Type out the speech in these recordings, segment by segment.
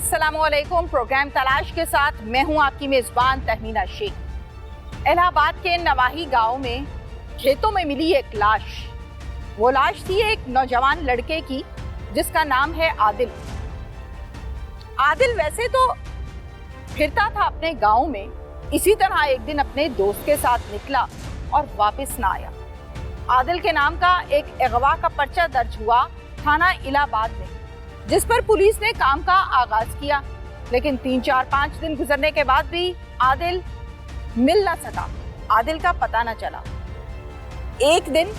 अस्सलामुअलैकुम। प्रोग्राम तलाश के साथ मैं हूं आपकी मेजबान तहमीना शेख। इलाहाबाद के नवाही गांव में खेतों में मिली एक लाश। वो लाश थी एक नौजवान लड़के की जिसका नाम है आदिल। आदिल वैसे तो फिरता था अपने गांव में, इसी तरह एक दिन अपने दोस्त के साथ निकला और वापस ना आया। आदिल के नाम का एक अगवा का पर्चा दर्ज हुआ थाना इलाहाबाद में, जिस पर पुलिस ने काम का आगाज किया। लेकिन 3-4-5 दिन गुजरने के बाद भी आदिल मिल ना सका, आदिल का पता न चला। एक दिन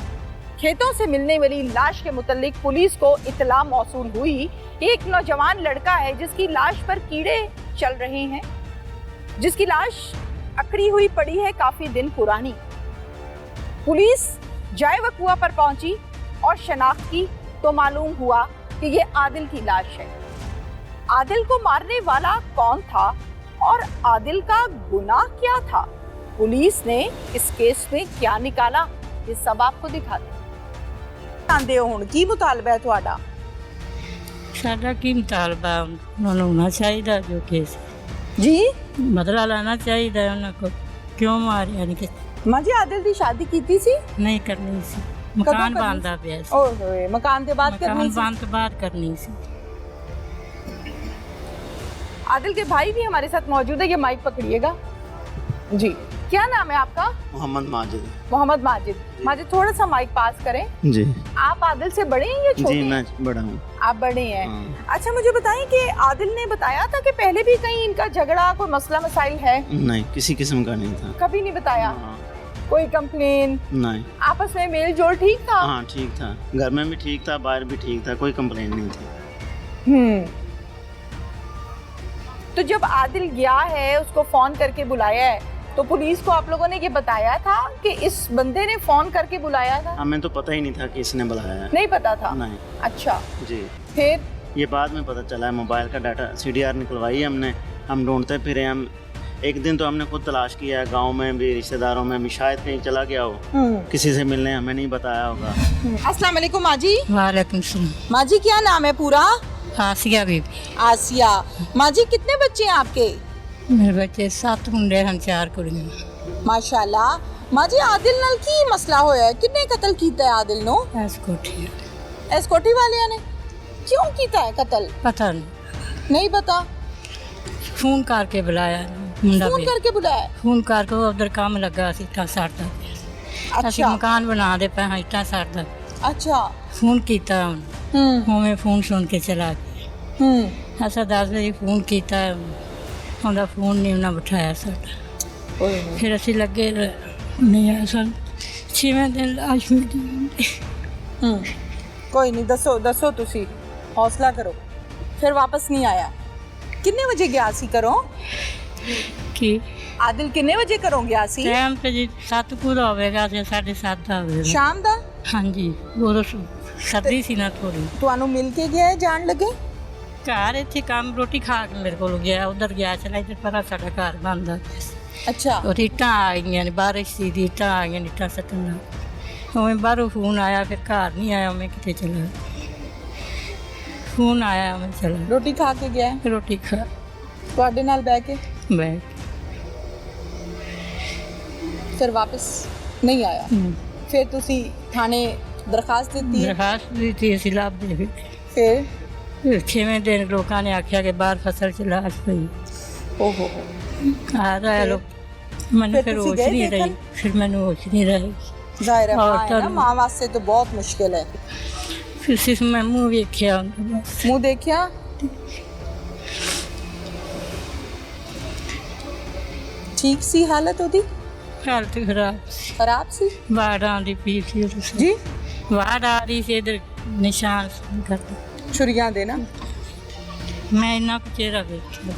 खेतों से मिलने वाली लाश के मुतालिक पुलिस को इत्तला मौसूल हुई कि एक नौजवान लड़का है जिसकी लाश पर कीड़े चल रहे हैं, जिसकी लाश अकड़ी हुई पड़ी है काफी दिन पुरानी। पुलिस जाए वकुआ पर पहुंची और शनाख्त की तो मालूम हुआ कि ये आदिल की लाश है। आदिल को मारने वाला कौन था और आदिल का गुनाह क्या था, पुलिस ने इस केस में क्या निकाला, ये सब आपको दिखाते हैं। हुण की मुतालबा है तुहाडा? साडा की मुतालबा उन्होंने होना चाहिए जो केस जी, बदला लेना चाहिए उनको। क्यों मारिया नहीं? मां जी आदिल दी शादी कीती सी? नहीं करनी सी, मकान बांधा पिया सी। ओए मकान के बाद करनी सी? मकान के बाद करनी सी। आदिल के भाई भी हमारे साथ मौजूद है, ये माइक पकड़िएगा जी। क्या नाम है आपका? मोहम्मद माजिद। मोहम्मद माजिद। माजिद थोड़ा सा माइक पास करें जी। आप आदिल से बड़े हैं या छोटे? जी मैं बड़ा हूँ। आप बड़े हैं। अच्छा मुझे बताएं कि आदिल ने बताया था कि पहले भी कहीं इनका झगड़ा कोई मसला मसाइल है? नहीं, किसी किस्म का नहीं था। कभी नहीं बताया? कोई कंप्लेन? नहीं। आपस में मेल जोल ठीक था? हाँ ठीक था, घर में भी ठीक था, बाहर भी ठीक था, कोई कंप्लेन नहीं थी। तो जब आदिल गया है, उसको फोन करके बुलाया है, तो पुलिस को आप लोगों ने ये बताया था कि इस बंदे ने फोन करके बुलाया था? हमें तो पता ही नहीं था कि इसने बुलाया है। नहीं पता था? नहीं। अच्छा जी। फिर ये बाद में पता चला है, मोबाइल का डाटा CDR निकलवाई हमने, हम ढूंढते फिरे। हम एक दिन तो हमने खुद तलाश किया, गांव में भी, रिश्तेदारों में भी, शायद कहीं चला गया हो किसी से मिलने, हमें नहीं बताया होगा। अस्सलाम वालेकुम माँ जी। वालेकुम सलाम। माँ जी क्या नाम है पूरा? आसिया बीबी। आसिया। माँ जी कितने बच्चे हैं आपके? मेरे बच्चे 7 मुंडे हैं, 4 कुड़ियां। माशाल्लाह। माँ जी आदिल नाल की मसला होया है? कितने कत्ल कीता है आदिल नो? एसकोटी वाले ने क्यों कीता है कत्ल? पता नहीं पता। फोन करके बुलाया मुंडा, फोन करके बुलाया? फोन करके उधर काम लगा सी इट्टा साड़दा। अच्छा मकान बना दे पे इट्टा साड़दा। अच्छा फोन कीता हमें, फोन सुन के चला गया। असा 10 बजे फोन कीता, ਉਹਦਾ ਫੋਨ ਨਹੀਂ ਉਹਨਾਂ ਬਿਠਾਇਆ ਸਾਡਾ। ਫਿਰ ਅਸੀਂ ਲੱਗੇ ਨਹੀਂ ਆਇਆ, ਸਾਨੂੰ 6ਵੇਂ ਦਿਨ ਲਾਸ਼ ਮਿਲੀ। कोई नहीं, दसो तुसी, हौसला करो। फिर वापस नहीं आया? कितने बजे गया सी करो? कि आदिल कितने बजे करो गया सी? टाइम ਤੇ ਜੀ 7 ਪੂਰਾ ਹੋਵੇਗਾ ਤੇ 7:30 ਦਾ ਹੋਵੇਗਾ शाम दा? ਹਾਂਜੀ, ਉਦੋਂ ਸਰਦੀ ਸੀ ਨਾ ਥੋੜੀ। ਤੁਹਾਨੂੰ ਮਿਲ ਕੇ ਗਿਆ ਜਾਣ ਲੱਗੇ? ਘਰ ਇੱਥੇ ਕੰਮ ਰੋਟੀ ਖਾ ਕੇ ਮੇਰੇ ਕੋਲ ਗਿਆ, ਉਧਰ ਗਿਆ ਚਲਾ, ਇੱਧਰ ਪਰਾਂ ਸਾਡਾ ਘਰ ਬਣਦਾ। ਅੱਛਾ। ਉਹ ਇੱਟਾਂ ਆ ਗਈਆਂ ਨੇ, ਬਾਰਿਸ਼ ਸੀ ਦੀ ਇੱਟਾਂ ਆ ਗਈਆਂ, ਇੱਟਾਂ ਸੱਟਣ। ਉਵੇਂ ਬਾਹਰੋਂ ਫੋਨ ਆਇਆ, ਫਿਰ ਘਰ ਨਹੀਂ ਆਇਆ, ਮੈਂ ਕਿਤੇ ਚਲਾ। ਫੋਨ ਆਇਆ, ਮੈਂ ਚਲਾ। ਰੋਟੀ ਖਾ ਕੇ ਗਿਆ? ਰੋਟੀ ਖਾ ਤੁਹਾਡੇ ਨਾਲ ਬਹਿ ਕੇ? ਬਹਿ ਫਿਰ ਵਾਪਸ ਨਹੀਂ ਆਇਆ? ਫਿਰ ਤੁਸੀਂ ਥਾਣੇ ਦਰਖਾਸਤ ਦਿੱਤੀ? ਦਰਖਾਸਤ ਦਿੱਤੀ, ਅਸੀਂ ਲੱਭਦੇ ਫਿਰ। ਫਿਰ 6ਵੇਂ ਦਿਨ ਲੋਕਾਂ ਨੇ ਆਖਿਆ ਕਿ ਬਾਹਰ ਫਸਲ ਚ ਲਾਸ਼ ਪਈ। ਓਹੋ ਆ ਰਿਹਾ ਲੋਕ, ਮੈਨੂੰ ਫਿਰ ਹੋਸ਼ ਨਹੀਂ ਰਹੀ, ਫਿਰ ਮੈਨੂੰ ਹੋਸ਼ ਨਹੀਂ ਰਹੀ। ਜ਼ਾਹਿਰ ਹੈ ਨਾ, ਮਾਂ ਵਾਸਤੇ ਤਾਂ ਬਹੁਤ ਮੁਸ਼ਕਿਲ ਹੈ। ਫਿਰ ਸਿਰਫ ਮੈਂ ਮੂੰਹ ਵੇਖਿਆ ਉਹਦਾ, ਬਸ। ਮੂੰਹ ਦੇਖਿਆ? ਠੀਕ ਸੀ ਹਾਲਤ ਉਹਦੀ? ਹਾਲਤ ਖਰਾਬ ਸੀ? ਬਾੜ ਆਉਂਦੀ ਪਈ ਸੀ ਜੀ, ਬਾੜ ਆ ਰਹੀ ਸੀ, ਇਧਰ ਨਿਸ਼ਾਨ ਕਰਦਾ छुरियां देना। मैं इन्ना कुछ चेहरा देखा।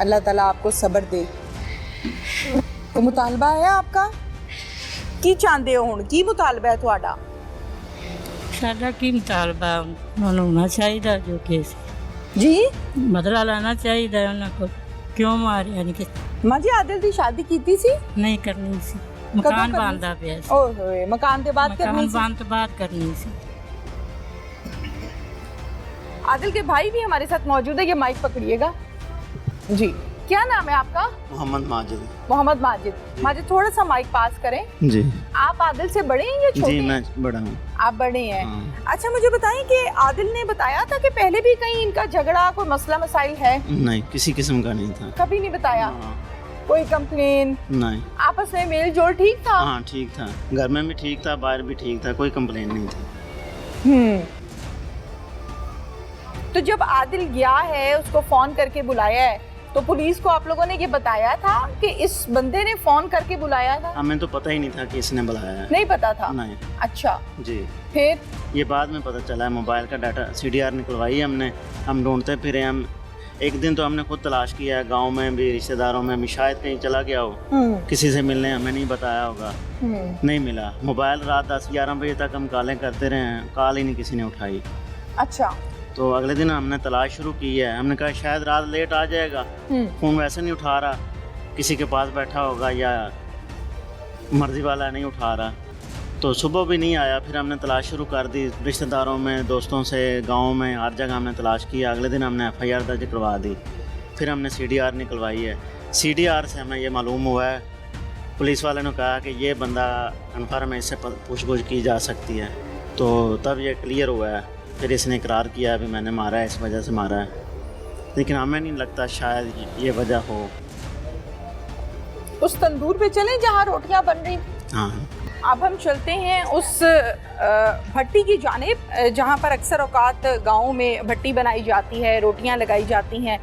अल्लाह ताला आपको सब्र दे। तो मुतालबा है आपका की चाहते हो हुण? की मुतालबा है तुहाडा? साडा की मुतालबा उन्होंने होना चाहिए जो केस जी, बदला लेना चाहिए उनको। क्यों मारिया नहीं? मां जी आदिल दी शादी कीती सी? नहीं करनी सी, मकान बांधा पिया सी। ओए मकान के बाद करनी सी? मकान बांध तो बाद करनी सी। आदिल के भाई भी हमारे साथ मौजूद है, ये माइक पकड़िएगा जी। क्या नाम है आपका? मोहम्मद माजिद। मोहम्मद माजिद। माजिद थोड़ा सा माइक पास करें जी। आप आदिल से बड़े हैं या छोटे? जी मैं बड़ा हूँ। आप बड़े हैं। हाँ। अच्छा मुझे बताएं कि आदिल ने बताया था कि पहले भी कहीं इनका झगड़ा कोई मसला मसाइल है? नहीं, किसी किस्म का नहीं था। कभी नहीं बताया? हाँ। कोई कंप्लेन? नहीं। आपस में मेल जोल ठीक था? हाँ ठीक था, घर में भी ठीक था, बाहर भी ठीक था, कोई कंप्लेन नहीं थी। तो जब आदिल गया है, उसको फोन करके बुलाया है, तो पुलिस को आप लोगों ने ये बताया था कि इस बंदे ने फोन करके बुलाया था? हमें तो पता ही नहीं था कि इसने बुलाया है। नहीं पता था? नहीं। अच्छा जी। फिर? ये बाद में पता चला है, मोबाइल का डाटा CDR निकलवाई हमने, हम ढूंढते फिरे। हम एक दिन तो हमने खुद तलाश किया है, गांव में भी, रिश्तेदारों में भी, शायद कहीं चला गया हो, किसी से मिलने, हमें नहीं बताया होगा, नहीं मिला। मोबाइल रात 10-11 बजे तक हम कॉलें करते रहे हैं, कॉल ही नहीं किसी ने उठाई। अच्छा। तो अगले दिन हमने तलाश शुरू की है, हमने कहा शायद रात लेट आ जाएगा, फ़ोन वैसे नहीं उठा रहा, किसी के पास बैठा होगा या मर्जी वाला नहीं उठा रहा। तो सुबह भी नहीं आया, फिर हमने तलाश शुरू कर दी, रिश्तेदारों में, दोस्तों से, गांव में, हर जगह हमने तलाश किया। अगले दिन हमने FIR दर्ज करवा दी, फिर हमने CDR निकलवाई है। CDR से हमें ये मालूम हुआ है, पुलिस वाले ने कहा कि ये बंदा कन्फर्म है, इससे पूछगछ की जा सकती है, तो तब ये क्लियर हुआ है। फिर इसने इकरार किया भी मैंने मारा है, इस वजह से मारा है, लेकिन हमें नहीं लगता शायद ये वजह हो। उस तंदूर पे चलें जहाँ रोटियां बन रही। हाँ। अब हम चलते हैं उस भट्टी की जानिब जहाँ पर अक्सर औकात गाँव में भट्टी बनाई जाती है, रोटियाँ लगाई जाती हैं,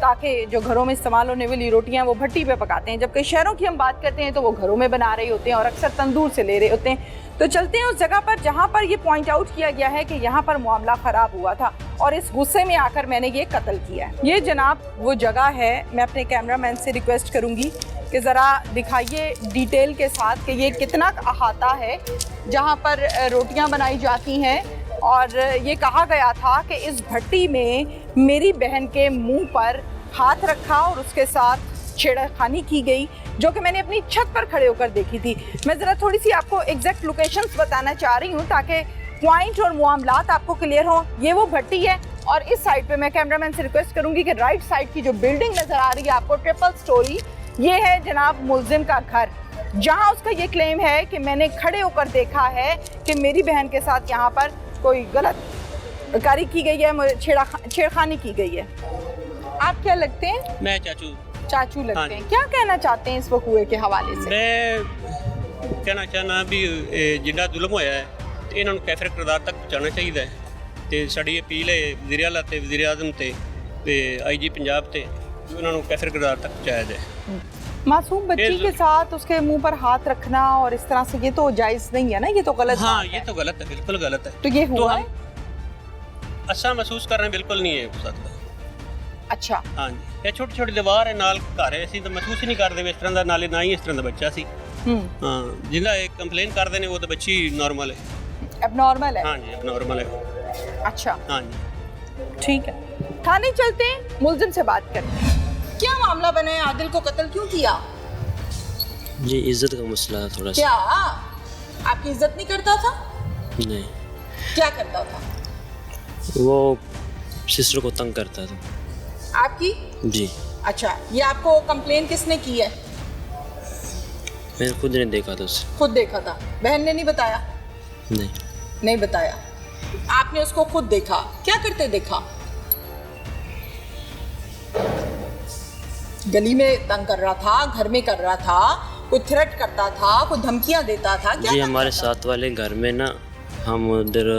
ताकि जो घरों में इस्तेमाल होने वाली रोटियां वो भट्टी पे पकाते हैं, जबकि शहरों की हम बात करते हैं तो वो घरों में बना रहे होते हैं और अक्सर तंदूर से ले रहे होते हैं। तो चलते हैं उस जगह पर जहाँ पर ये पॉइंट आउट किया गया है कि यहाँ पर मामला ख़राब हुआ था और इस गुस्से में आकर मैंने ये कत्ल किया है। ये जनाब वो जगह है। मैं अपने कैमरामैन से रिक्वेस्ट करूँगी कि ज़रा दिखाइए डिटेल के साथ कि ये कितना अहाता है जहाँ पर रोटियाँ बनाई जाती हैं। और ये कहा गया था कि इस भट्टी में मेरी बहन के मुंह पर हाथ रखा और उसके साथ छेड़खानी की गई, जो कि मैंने अपनी छत पर खड़े होकर देखी थी। मैं ज़रा थोड़ी सी आपको एग्जैक्ट लोकेशंस बताना चाह रही हूँ ताकि पॉइंट और मामलात आपको क्लियर हों। ये वो भट्टी है और इस साइड पे मैं कैमरामैन से रिक्वेस्ट करूँगी कि राइट साइड की जो बिल्डिंग नज़र आ रही है आपको, ट्रिपल स्टोरी, ये है जनाब मुलजिम का घर, जहाँ उसका ये क्लेम है कि मैंने खड़े होकर देखा है कि मेरी बहन के साथ यहाँ पर कोई गलत कारी की गई है, छेड़खानी की गई है। आप क्या लगते हैं? मैं चाचू लगते हैं। क्या कहना चाहते हैं इस वकूए के हवाले से? मैं कहना चाहना भी जिन्ना जुल्म होया है ਤੇ ਇਹਨਾਂ ਨੂੰ ਕੈਫਰ ਕਿਰਦਾਰ ਤੱਕ ਪਹੁੰਚਾਉਣਾ ਚਾਹੀਦਾ ਹੈ ਤੇ ਸਾਡੀ ਅਪੀਲ ਹੈ ਵਜ਼ੀਰ ਆਲਾ ਤੇ ਵਜ਼ੀਰ ਆਜ਼ਮ ਤੇ IG पंजाब ਤੇ ਉਹਨਾਂ ਨੂੰ ਕੈਫਰ ਕਿਰਦਾਰ ਤੱਕ ਪਹੁੰਚਾਇਆ ਜਾਏ। मासूम बच्ची के साथ उसके मुंह पर हाथ रखना और इस तरह से ये तो जायज़ नहीं है ना, ये तो गलत हाँ, बात ये तो गलत है, बिल्कुल गलत है। तो ये हुआ है? अच्छा महसूस कर रहे हैं, बिल्कुल नहीं है हो सकता। अच्छा हाँ जी, ये छोटी छोटी दीवार है नाल घर है, ਅਸੀਂ ਤਾਂ ਮਹਿਸੂਸ ਹੀ ਨਹੀਂ ਕਰਦੇ ਇਸ ਤਰ੍ਹਾਂ ਦਾ, ਨਾਲੇ ਨਾ ਹੀ ਇਸ ਤਰ੍ਹਾਂ ਦਾ ਬੱਚਾ ਸੀ। ਹਾਂ ਜਿੰਦਾ ਇਹ ਕੰਪਲੇਨ ਕਰਦੇ ਨੇ ਉਹ ਤਾਂ ਬੱਚੀ ਨਾਰਮਲ ਹੈ, एबनॉर्मल है। हाँ जी एबनॉर्मल है। अच्छा हाँ जी ठीक है, थाने चलते हैं, मुलजिम से बात करते हैं। क्या मामला बना है? आदिल को कत्ल क्यों किया? ये इज्जत का मसला है थोड़ा सा। क्या आपकी इज्जत नहीं करता था? नहीं। क्या करता था? वो सिस्टर को तंग करता था। आपकी? जी। अच्छा, ये आपको कंप्लेन किसने की है? मैंने खुद ने देखा था उसे। खुद देखा था? बहन ने नहीं बताया? नहीं बताया। आपने उसको खुद देखा, क्या करते देखा? गली में तंग कर रहा था, घर में कर रहा था, कोई थ्रेट करता था, कोई धमकियां देता था? क्या जी हमारे साथ वाले घर में ना, हम उधर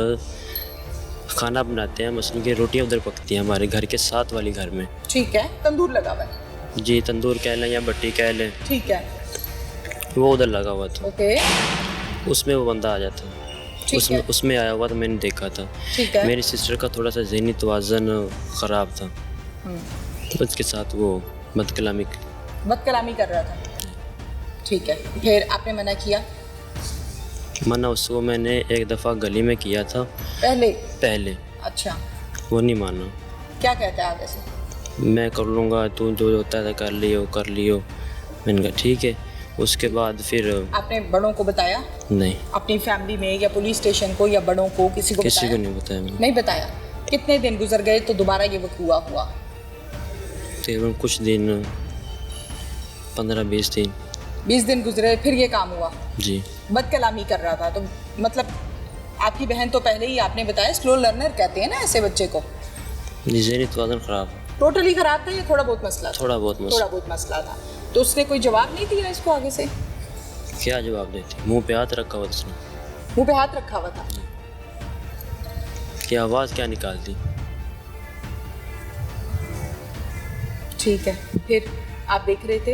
खाना बनाते हैं, मसलन की रोटियां उधर पकती हैं हमारे घर के साथ वाली घर में। ठीक है, तंदूर लगा हुआ है? जी तंदूर कह लें या भट्टी कह लें। ठीक है, वो उधर लगा हुआ था। ओके। उसमें वो बंदा आ जाता, उसमें आया हुआ था, मैंने देखा था। ठीक है। मेरी सिस्टर का थोड़ा सा ज़हनी तवाज़न ख़राब था, तो उसके साथ वो बदकलामी कर रहा था। ठीक है, फिर आपने मना किया? मना उसको मैंने एक दफ़ा गली में किया था पहले। अच्छा। वो नहीं माना। क्या कहता है आगे से? मैं कर लूँगा, तू जो होता है कर लियो। मैंने कहा ठीक है। उसके बाद फिर आपने बड़ों को बताया? नहीं। अपनी फैमिली में या पुलिस स्टेशन को या बड़ों को, किसी को नहीं बताया मैंने। नहीं बताया। कितने दिन गुजर गए तो दोबारा ये वक़ूआ हुआ? तकरीबन कुछ दिन, 15-20 दिन। 20 दिन गुजरे फिर ये काम हुआ? जी। बदकलामी कर रहा था तो मतलब आपकी बहन तो पहले ही आपने बताया स्लो लर्नर कहते हैं ना ऐसे बच्चे को। जी, ज़हनी तवाज़ुन ख़राब। टोटली ख़राब था या थोड़ा बहुत मसला था? थोड़ा बहुत मसला था। तो उसने कोई जवाब नहीं दिया इसको आगे से? क्या जवाब देती? मुंह पे हाथ रखा हुआ था उसने। मुंह पे हाथ रखा हुआ था? क्या आवाज़ क्या निकालती? ठीक है, फिर आप देख रहे थे?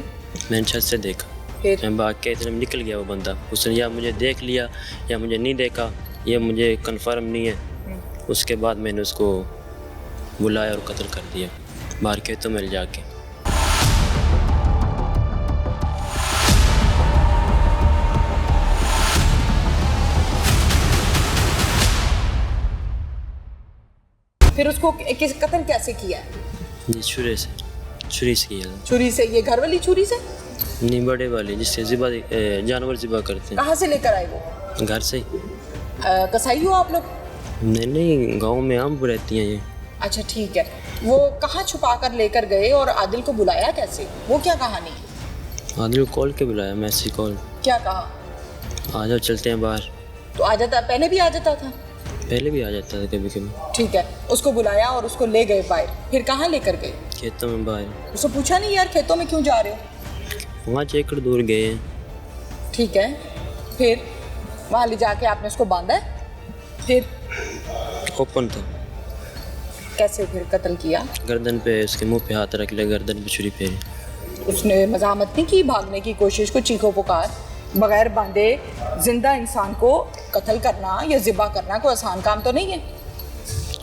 मैंने छत से देखा, फिर मैं भाग के इतने में निकल गया वो बंदा। उसने या मुझे देख लिया या मुझे नहीं देखा, ये मुझे कंफर्म नहीं है। उसके बाद मैंने उसको बुलाया और कत्ल कर दिया बाहर खेतों में ले जाके। फिर उसको कत्ल कैसे किया? जी, छुरी से किया था। छुरी से? ये घर वाली छुरी से? नहीं, बड़े वाली जिससे जानवर ज़िबा करते हैं। कहाँ से लेकर आए वो? घर से। कसाई हो आप लोग? नहीं, गांव में आम रहती हैं ये। अच्छा ठीक है, वो कहाँ छुपा कर लेकर गए और आदिल को बुलाया कैसे? वो क्या कहानी? आदिल को कॉल के बुलाया, मैसेज कॉल। क्या कहा? आ जाओ चलते हैं बाहर। तो आ जाता, पहले भी आ जाता था? पहले भी आ जाता था कभी कभी। ठीक है, उसको बुलाया और उसको ले गए बाहर। फिर कहाँ लेकर गए? खेतों में बाहर। उसको पूछा नहीं यार खेतों में क्यों जा रहे हो? 5 एकड़ दूर गए हैं। ठीक है, फिर वहाँ ले जाके आपने उसको बांधा है? फिर ओपन था। कैसे फिर कत्ल किया? गर्दन पे, उसके मुंह पे हाथ रख लिया, गर्दन पे छुरी फेरी। उसने मजामत नहीं की, भागने की कोशिश को, चीखो पुकार? बगैर बांधे जिंदा इंसान को कत्ल करना या ज़िबा करना कोई आसान काम तो नहीं है।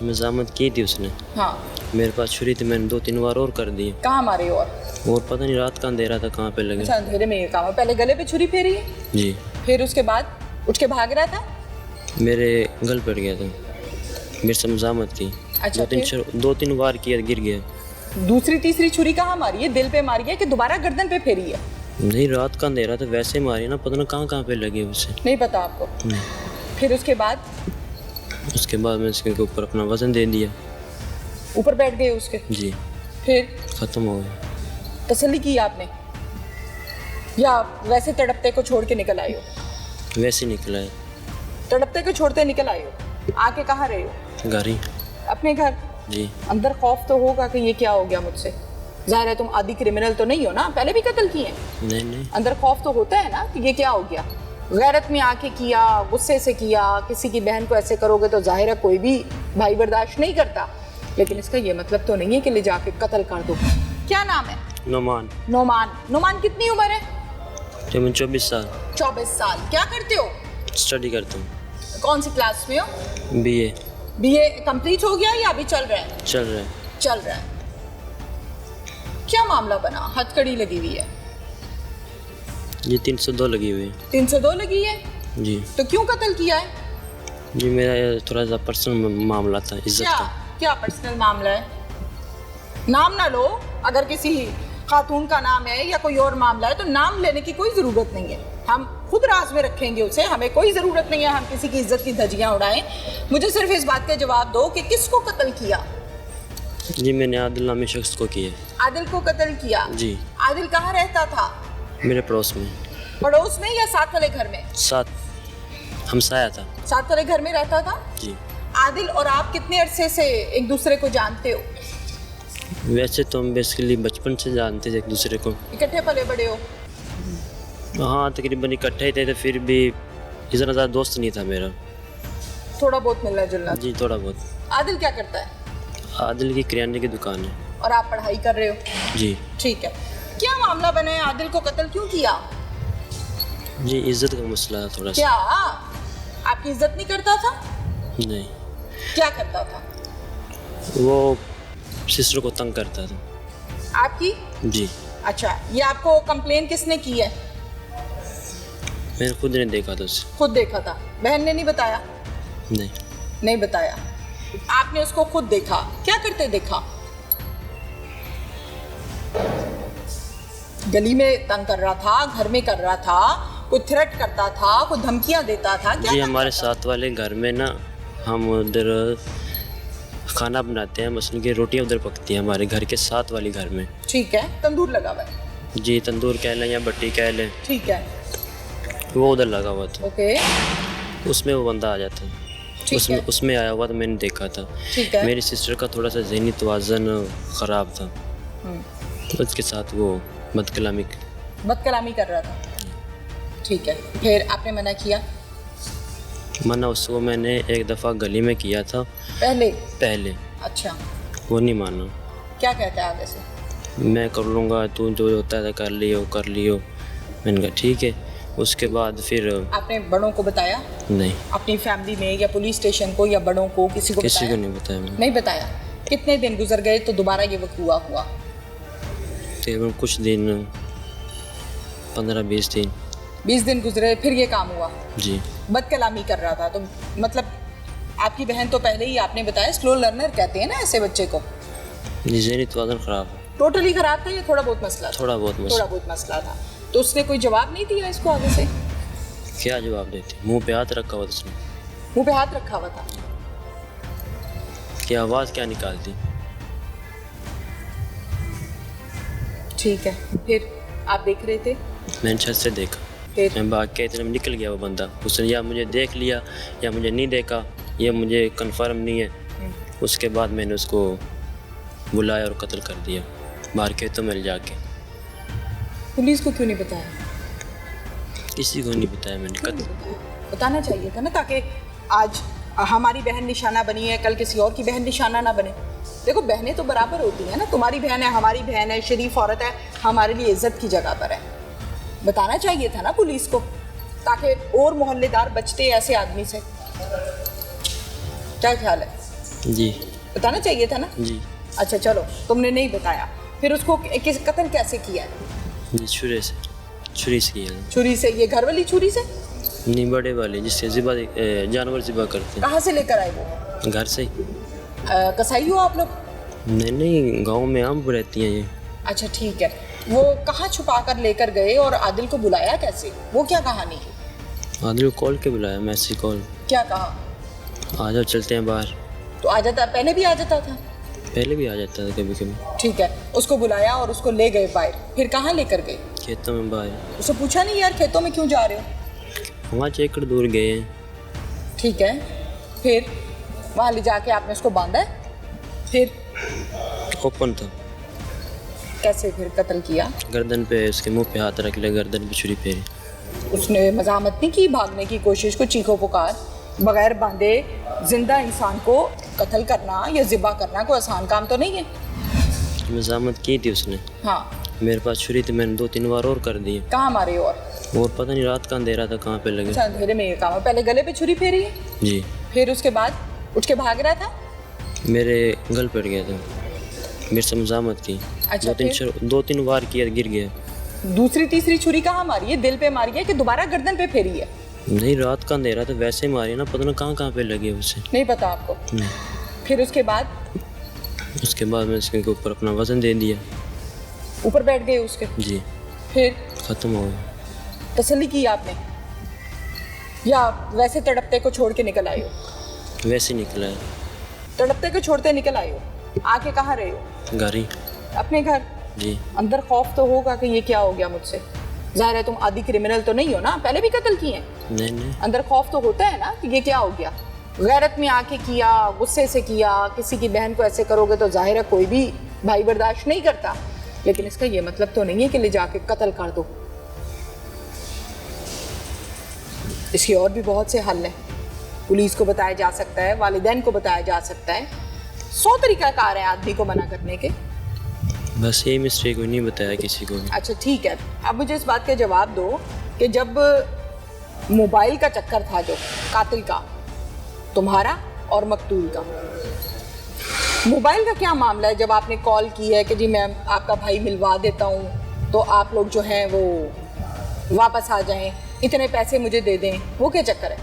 मजामत की थी उसने। हाँ, मेरे पास छुरी थी, मैंने 2-3 बार और कर दी। कहाँ मारे? और पता नहीं रात का अंधेरा था कहाँ पे लगे। अच्छा, अंधेरे में ये काम है। पहले गले पे छुरी फेरी है? जी। फिर उसके बाद उठ के भाग रहा था? मेरे गल पड़ गया था, मेरे से मजामत की। अच्छा, 2-3 बार किया, गिर गया। दूसरी तीसरी छुरी कहाँ मारी है? दिल पे मारी है कि दोबारा गर्दन पे फेरी है? नहीं, रात का अंधेरा था, वैसे मारी ना, पता नहीं कहाँ पे लगे उसे। नहीं पता आपको? नहीं। फिर उसके बाद मैं इसके ऊपर अपना वजन दे दिया। ऊपर बैठ गए उसके? जी। फिर ख़त्म हो गया। तसल्ली की आपने या वैसे तड़पते को छोड़ के निकल आए हो? वैसे निकला है। तड़पते को छोड़ते निकल आए हो? आके कहाँ रहे हो? घर ही। अपने घर? जी। अंदर खौफ तो होगा कि ये क्या हो गया मुझसे? जाहिर है तुम आदि क्रिमिनल तो नहीं हो ना, पहले भी कत्ल किए हैं? नहीं। अंदर खौफ तो होता है ना कि ये क्या हो गया। गैरत में आके किया, गुस्से से किया, किसी की बहन को ऐसे करोगे तो जाहिर है कोई भी भाई बर्दाश्त नहीं करता। लेकिन इसका ये मतलब तो नहीं है कि ले जाके कत्ल कर दो। क्या नाम है? नोमान। नोमान कितनी उम्र है? 24 साल। 24 साल। क्या करते हो? स्टडी करता हूँ। कौन सी क्लास में हो? BA कंप्लीट हो गया या अभी चल रहा है? चल रहा है। क्या मामला बना? हथकड़ी लगी हुई है? ये 302 लगी हुई है। 302 लगी है? जी। तो क्यों कत्ल किया है? जी, मेरा थोड़ा सा पर्सनल मामला था, इज्जत का। क्या पर्सनल मामला है? नाम ना लो। अगर किसी खातून का नाम है या कोई और मामला है तो नाम लेने की कोई ज़रूरत नहीं है। हम खुद राज में रखेंगे उसे, हमें कोई ज़रूरत नहीं है हम किसी की इज्जत की धज्जियाँ उड़ाएं। मुझे सिर्फ इस बात का जवाब दो कि किसको कत्ल किया? जी, मैंने आदिल नामी शख्स को किया। आदिल को कत्ल किया? जी। आदिल कहाँ रहता था? मेरे पड़ोस में। पड़ोस में या साथ वाले घर में? साथ हमसाया था। साथ वाले घर में रहता था? जी। आदिल और आप कितने अरसे से एक दूसरे को जानते हो? वैसे तो हम बेसिकली बचपन से जानते थे एक दूसरे को। इकट्ठे पले बड़े हो? हाँ, तकरीबन इकट्ठे ही थे, तो फिर भी इतना ज़्यादा दोस्त नहीं था मेरा। थोड़ा बहुत मिलना जुलना? जी, थोड़ा बहुत। आदिल क्या करता है? आदिल की किराने की दुकान है। और आप पढ़ाई कर रहे हो? जी। ठीक है, क्या मामला बना है? आदिल को कत्ल क्यों किया? जी, इज्जत का मसला है थोड़ा सा। क्या आपकी इज्जत नहीं करता था? नहीं। क्या करता था? वो सिस्टर को तंग करता था। आपकी? जी। अच्छा, ये आपको कंप्लेन किसने की है? मैंने खुद ने देखा था उसे। खुद देखा था? बहन ने नहीं बताया? नहीं बताया। आपने उसको खुद देखा? क्या करते देखा? गली में तंग कर रहा था, घर में कर रहा था, कोई थ्रेट करता था, कोई धमकियां देता था? क्या जी, हमारे साथ वाले घर में ना, हम उधर खाना बनाते हैं, मसलन की रोटियां उधर पकती हैं हमारे घर के साथ वाली घर में। ठीक है, तंदूर लगा हुआ है। जी, तंदूर कह लें या भट्टी कह लें, ठीक है, वो उधर लगा हुआ था। ओके, उसमें वो बंदा आ जाता है। ठीक है, उसमें आया हुआ तो मैंने देखा था। ठीक है। मेरी सिस्टर का थोड़ा सा ज़हनी तवाज़न ख़राब था, हम्म, उसके साथ वो बदकलामी बदकलामी कर रहा था। ठीक है, फिर आपने मना किया? मना उसको मैंने एक दफ़ा गली में किया था पहले। अच्छा, वो नहीं माना। क्या कहता है आगे से? मैं कर लूँगा, तू जो होता है कर लियो। मैंने कहा ठीक है। उसके बाद फिर आपने बड़ों को बताया? नहीं, अपनी फैमिली में या पुलिस स्टेशन को या बड़ों को किसी को किसी को बताया? नहीं बताया मैंने। नहीं बताया। कितने दिन गुजर गए तो दोबारा ये वक़्त हुआ? तकरीबन कुछ दिन, 15-20 दिन। 20 दिन गुजरे, फिर ये काम हुआ। जी, बदकलामी कर रहा था, तो मतलब आपकी बहन तो पहले ही आपने बताया स्लो लर्नर कहते हैं ना ऐसे बच्चे को। जी, ज़हनी तवाज़न ख़राब है। टोटली खराब था या थोड़ा बहुत मसला था? थोड़ा बहुत थोड़ा बहुत मसला था। तो उसने कोई जवाब नहीं दिया इसको आगे से? क्या जवाब देती? मुंह पे हाथ रखा हुआ था उसने। मुंह पे हाथ रखा हुआ था। कि आवाज़ क्या निकालती? ठीक है, फिर आप देख रहे थे? मैंने छत से देखा, फिर मैं भाग के इतने में निकल गया वो बंदा। उसने या मुझे देख लिया या मुझे नहीं देखा, ये मुझे कंफर्म नहीं है। उसके बाद मैंने उसको बुलाया और कत्ल कर दिया बाहर खेतों में ले जाके। पुलिस को क्यों नहीं बताया? किसी को नहीं बताया मैंने। क्यों नहीं बताया? बताना चाहिए था ना, ताकि आज हमारी बहन निशाना बनी है, कल किसी और की बहन निशाना ना बने। देखो, बहनें तो बराबर होती हैं ना, तुम्हारी बहन है, हमारी बहन है, शरीफ औरत है, हमारे लिए इज्जत की जगह पर है। बताना चाहिए था ना पुलिस को, ताकि और मोहल्लेदार बचते ऐसे आदमी से। क्या ख्याल है? जी बताना चाहिए था ना। जी अच्छा चलो, तुमने नहीं बताया, फिर उसको कत्ल कैसे किया है? जी, छुरी से किया। छुरी से? ये घर वाली छुरी से? नहीं, बड़े वाले जिससे जानवर ज़िबा करते कहाँ से लेकर आए वो? हैं, घर से ही। कसाई हो आप लोग? नहीं, गांव में आम रहती हैं ये। अच्छा ठीक है, वो कहाँ छुपा कर लेकर गए और आदिल को बुलाया कैसे? वो क्या कहानी है? आदिल को कॉल के बुलाया, मैसेज कॉल। क्या कहा? आ जाओ चलते हैं बाहर। तो आ जाता, पहले भी आ जाता था? पहले भी आ जाता था कभी कभी। ठीक है, उसको बुलाया और उसको ले गए बाहर। फिर कहाँ लेकर गए? खेतों में बाहर। उससे पूछा नहीं यार खेतों में क्यों जा रहे हो? वहाँ 6 एकड़ दूर गए हैं। ठीक है, फिर वहाँ ले जाके आपने उसको बांधा है? फिर ओपन था। कैसे फिर कत्ल किया? गर्दन पे, उसके मुंह पे हाथ रख लिया, गर्दन पे छुरी फेरी। उसने मज़ामत नहीं की भागने की कोशिश को? चीखो पुकार बगैर बांधे जिंदा इंसान को कत्ल करना या ज़िबा करना कोई आसान काम तो नहीं है। मज़ामत की थी उसने। हाँ, मेरे पास छुरी थी, मैंने 2-3 बार और कर दी। कहाँ मारे? और पता नहीं रात का अंधेरा था कहाँ पे लगे। अच्छा, अंधेरे में ये काम है। पहले गले पे छुरी फेरी है, जी। फिर उसके बाद उठ के भाग रहा था? मेरे गल पड़ गया था, मेरे से मज़ामत की। अच्छा, 2-3 बार किया, गिर गया। दूसरी तीसरी छुरी कहाँ मारी है? दिल पे मारी है कि दोबारा गर्दन पे फेरी है? नहीं, रात का अंधेरा था, वैसे ही मारी ना, पता नहीं कहाँ पे लगी उसे। नहीं पता आपको? नहीं। फिर उसके बाद मैंने उसके ऊपर अपना वजन दे दिया। ऊपर बैठ गए उसके? जी। फिर ख़त्म हो गया। तसल्ली की आपने या वैसे तड़पते को छोड़ के निकल आए हो? वैसे निकला है। तड़पते को छोड़ते निकल आए हो? आके कहाँ रहे हो? घर ही। अपने घर? जी। अंदर खौफ तो होगा कि ये क्या हो गया मुझसे। जाहिर है तुम आदि क्रिमिनल तो नहीं हो ना, पहले भी कत्ल किए हैं। नहीं। अंदर खौफ तो होता है ना कि ये क्या हो गया। गैरत में आके किया, गुस्से से किया, किसी की बहन को ऐसे करोगे तो जाहिर है कोई भी भाई बर्दाश्त नहीं करता। लेकिन इसका ये मतलब तो नहीं है कि ले जाके कत्ल कर दो। इसके और भी बहुत से हल हैं। पुलिस को बताया जा सकता है, वालिदैन को बताया जा सकता है, 100 तरीकाकार है आदमी को मना करने के। बस यही मिस्टेक नहीं बताया किसी को। अच्छा ठीक है, अब मुझे इस बात का जवाब दो कि जब मोबाइल का चक्कर था जो कातिल का, तुम्हारा और मकतूल का, मोबाइल का क्या मामला है? जब आपने कॉल की है कि जी मैं आपका भाई मिलवा देता हूँ तो आप लोग जो हैं वो वापस आ जाएं, इतने पैसे मुझे दे दें, वो क्या चक्कर है?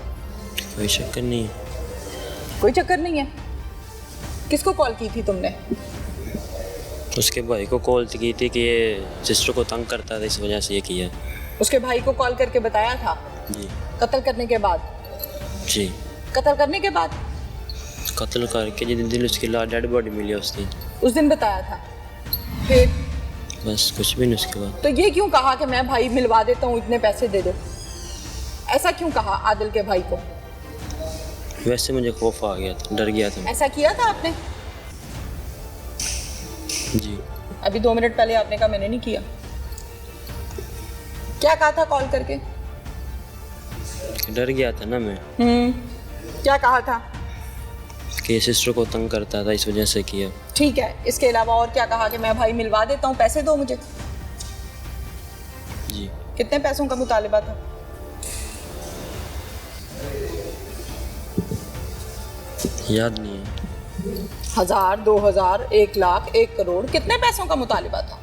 कोई चक्कर नहीं है। कोई चक्कर नहीं है। किसको कॉल की थी तुमने? उसके भाई को कॉल की थी कि ये सिस्टर को तंग करता था, इस वजह से ये किया। उसके भाई को कॉल करके बताया था? जी। कत्ल करने के बाद? जी। कत्ल करने के बाद? कत्ल करके जिस दिन उसकी डेड बॉडी मिली उस दिन बताया था। फिर बस कुछ भी नहीं उसके बाद। तो ये क्यों कहा कि मैं भाई मिलवा देता हूँ, इतने पैसे दे दो? ऐसा क्यों कहा आदिल के भाई को? वैसे मुझे खौफ आ गया था, डर गया था। ऐसा किया था आपने? जी। अभी 2 मिनट पहले आपने कहा मैंने नहीं किया। क्या कहा था कॉल करके? डर गया था ना मैं। क्या कहा था? कि सिस्टर को तंग करता था, इस वजह से किया। ठीक है, इसके अलावा और क्या कहा? कि मैं भाई मिलवा देता हूँ, पैसे दो मुझे। जी। कितने पैसों का मुतालिबा था? याद नहीं है। 1000, 2000, 1 लाख, 1 करोड़, कितने पैसों का मुतालिबा था?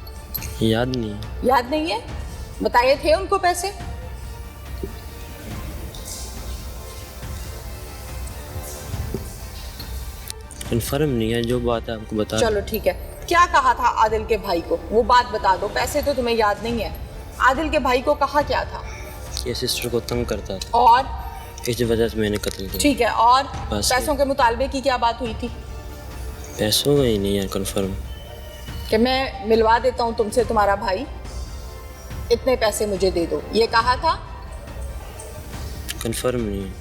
याद नहीं है। याद नहीं है? बताए थे उनको पैसे? कन्फर्म नहीं है, जो बात है आपको बता। चलो ठीक है, क्या कहा था आदिल के भाई को वो बात बता दो। पैसे तो तुम्हें याद नहीं है, आदिल के भाई को कहा क्या था? ये सिस्टर को तंग करता था, और इस वजह से मैंने कत्ल किया। ठीक है, और बस। पैसों के मुतालबे की क्या बात हुई थी? पैसों का ही नहीं है कन्फर्म। कि मैं मिलवा देता हूँ तुमसे तुम्हारा भाई, इतने पैसे मुझे दे दो, ये कहा था? कन्फर्म नहीं है।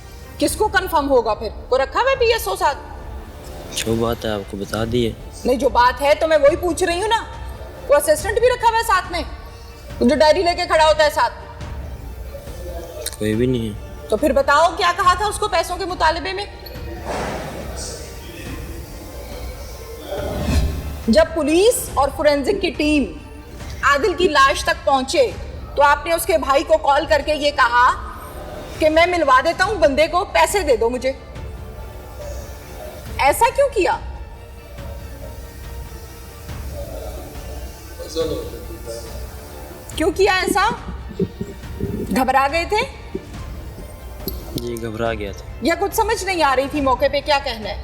किसको कंफर्म होगा फिर? वो रखा हुआ PSO साथ? जो बात है आपको बता दिए। नहीं, जो बात है तो मैं वही पूछ रही हूँ ना। वो असिस्टेंट भी रखा हुआ है साथ में, जो डायरी लेके खड़ा होता है साथ? कोई भी नहीं है। तो फिर बताओ क्या कहा था उसको पैसों के मुतालिबे में? जब पुलिस और फोरेंसिक की टीम आदिल की लाश तक पहुंचे तो आपने उसके भाई को कॉल करके ये कहा कि मैं मिलवा देता हूं बंदे को, पैसे दे दो मुझे। ऐसा क्यों किया? क्यों किया ऐसा? घबरा गए थे जी, घबरा गया था। या कुछ समझ नहीं आ रही थी मौके पे क्या कहना है?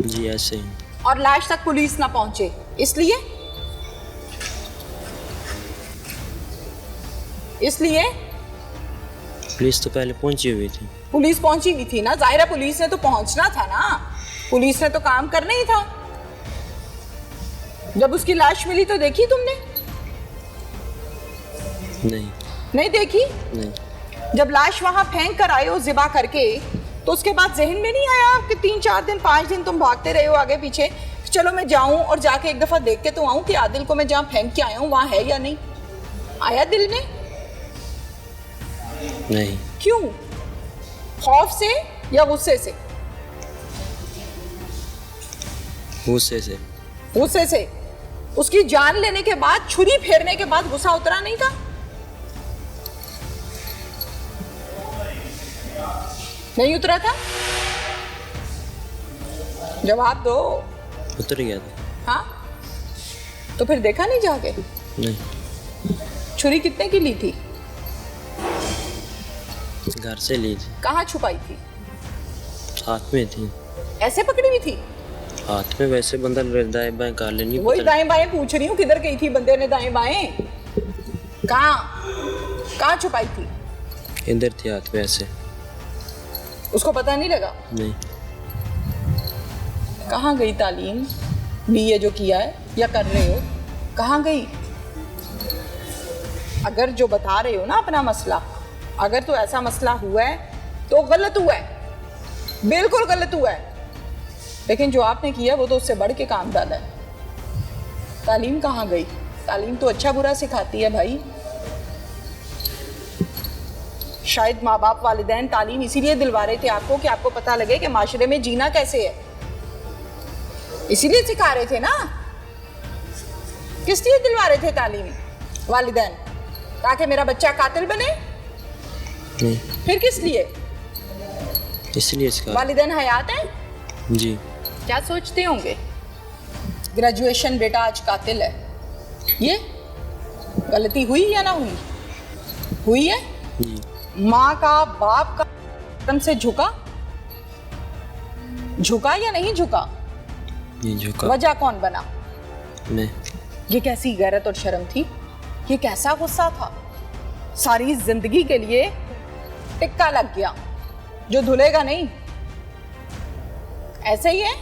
जी ऐसे ही। और लाश तक पुलिस ना पहुंचे इसलिए? पुलिस तो पहले पहुंची हुई थी। पुलिस पहुंची हुई थी ना, जाहिर है पुलिस ने तो पहुंचना था ना, पुलिस ने तो काम करना ही था। जब उसकी लाश मिली तो देखी तुमने? नहीं देखी? नहीं। जब लाश वहां फेंक कर आए हो जिबा करके, तो उसके बाद जहन में नहीं आया कि 3-4 दिन 5 दिन तुम भागते रहे हो आगे पीछे, चलो मैं जाऊं और जाके एक दफा देख के तो आऊं कि आदिल को मैं जहां फेंक के आया हूं वहां है या नहीं? आया दिल में? नहीं। क्यों? खौफ से या गुस्से से? गुस्से से। गुस्से से। उसकी जान लेने के बाद, छुरी फेरने के बाद गुस्सा उतरा नहीं था? नहीं उतरा था? जवाब दो। उतर गया था। हाँ, तो फिर देखा नहीं जाके? नहीं। छुरी कितने की ली थी? घर से ली थी। कहाँ छुपाई थी? हाथ में थी। ऐसे पकड़ी हुई थी? हाथ में, वैसे बंदा दाएं बाएं कर लेनी। वही दाएं बाएं पूछ रही हूँ, किधर गई थी बंदे ने दाएं बाएं? कहाँ छुपाई थी? इधर थी हाथ में ऐसे। उसको पता नहीं लगा? नहीं। कहाँ गई तालीम? BA जो किया है या कर रहे हो, कहाँ गई? अगर जो बता रहे हो ना अपना मसला, अगर तो ऐसा मसला हुआ है तो गलत हुआ है, बिल्कुल गलत हुआ है। लेकिन जो आपने किया वो तो उससे बढ़ के काम डाला है। तालीम कहाँ गई? तालीम तो अच्छा बुरा सिखाती है भाई। शायद माँ बाप वालिदैन तालीम इसीलिए दिलवा रहे थे आपको कि आपको पता लगे कि माशरे में जीना कैसे है, इसीलिए सिखा रहे थे ना। किस लिए दिलवा रहे थे तालीम वालिदैन? ताकि मेरा बच्चा कातिल बने? नहीं। फिर किस लिए? इसलिए सिखा। वालिदैन हयात हैं? जी। क्या सोचते होंगे? ग्रेजुएशन बेटा आज कातिल है, ये गलती हुई या ना हुई? हुई है। जी। माँ का, बाप का कर्म से झुका या नहीं झुका? ये झुका। वजह कौन बना? मैं। ये कैसी गैरत और शर्म थी? ये कैसा गुस्सा था? सारी जिंदगी के लिए टिक्का लग गया जो धुलेगा नहीं। ऐसे ही है।